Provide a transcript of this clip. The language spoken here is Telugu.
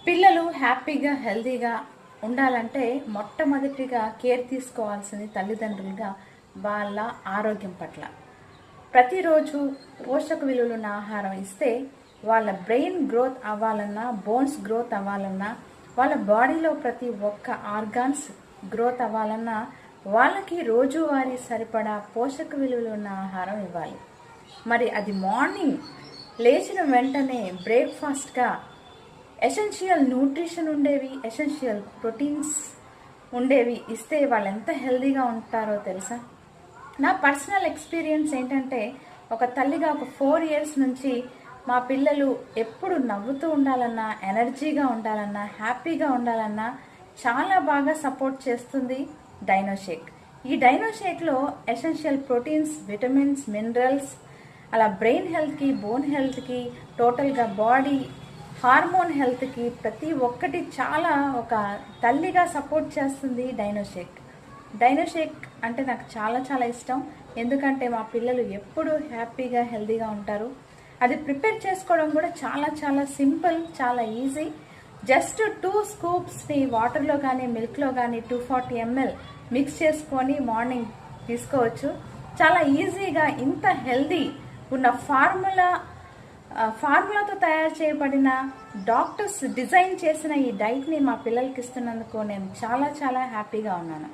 పిల్లలు హ్యాపీగా హెల్తీగా ఉండాలంటే మొట్టమొదటిగా కేర్ తీసుకోవాల్సింది తల్లిదండ్రులుగా వాళ్ళ ఆరోగ్యం పట్ల. ప్రతిరోజు పోషక విలువలున్న ఆహారం ఇస్తే వాళ్ళ బ్రెయిన్ గ్రోత్ అవ్వాలన్నా, బోన్స్ గ్రోత్ అవ్వాలన్నా, వాళ్ళ బాడీలో ప్రతి ఒక్క ఆర్గాన్స్ గ్రోత్ అవ్వాలన్నా వాళ్ళకి రోజువారీ సరిపడా పోషక విలువలు ఉన్న ఆహారం ఇవ్వాలి. మరి అది మార్నింగ్ లేచిన వెంటనే బ్రేక్ఫాస్ట్గా ఎసెన్షియల్ న్యూట్రిషన్ ఉండేవి, ఎసెన్షియల్ ప్రోటీన్స్ ఉండేవి ఇస్తే వాళ్ళు ఎంత హెల్తీగా ఉంటారో తెలుసా? నా పర్సనల్ ఎక్స్పీరియన్స్ ఏంటంటే, ఒక తల్లిగా ఒక 4 years నుంచి మా పిల్లలు ఎప్పుడు నవ్వుతూ ఉండాలన్నా, ఎనర్జీగా ఉండాలన్నా, హ్యాపీగా ఉండాలన్నా చాలా బాగా సపోర్ట్ చేస్తుంది డైనోషేక్. ఈ డైనోషేక్లో ఎసెన్షియల్ ప్రోటీన్స్, విటమిన్స్, మినరల్స్, అలా బ్రెయిన్ హెల్త్కి, బోన్ హెల్త్కి, టోటల్గా బాడీ హార్మోన్ హెల్త్కి ప్రతి ఒక్కటి చాలా ఒక తల్లిగా సపోర్ట్ చేస్తుంది డైనోషేక్. డైనోషేక్ అంటే నాకు చాలా చాలా ఇష్టం. ఎందుకంటే మా పిల్లలు ఎప్పుడు హ్యాపీగా హెల్తీగా ఉంటారు. అది ప్రిపేర్ చేసుకోవడం కూడా చాలా చాలా సింపుల్, చాలా ఈజీ. జస్ట్ 2 scoops వాటర్లో కానీ మిల్క్లో కానీ 240 ml మిక్స్ చేసుకొని మార్నింగ్ తీసుకోవచ్చు. చాలా ఈజీగా ఇంత హెల్తీ ఉన్న ఫార్ములాతో తయారు చేయబడిన డాక్టర్స్ డిజైన్ చేసిన ఈ డైట్ని మా పిల్లలకి ఇస్తున్నందుకు నేను చాలా చాలా హ్యాపీగా ఉన్నాను.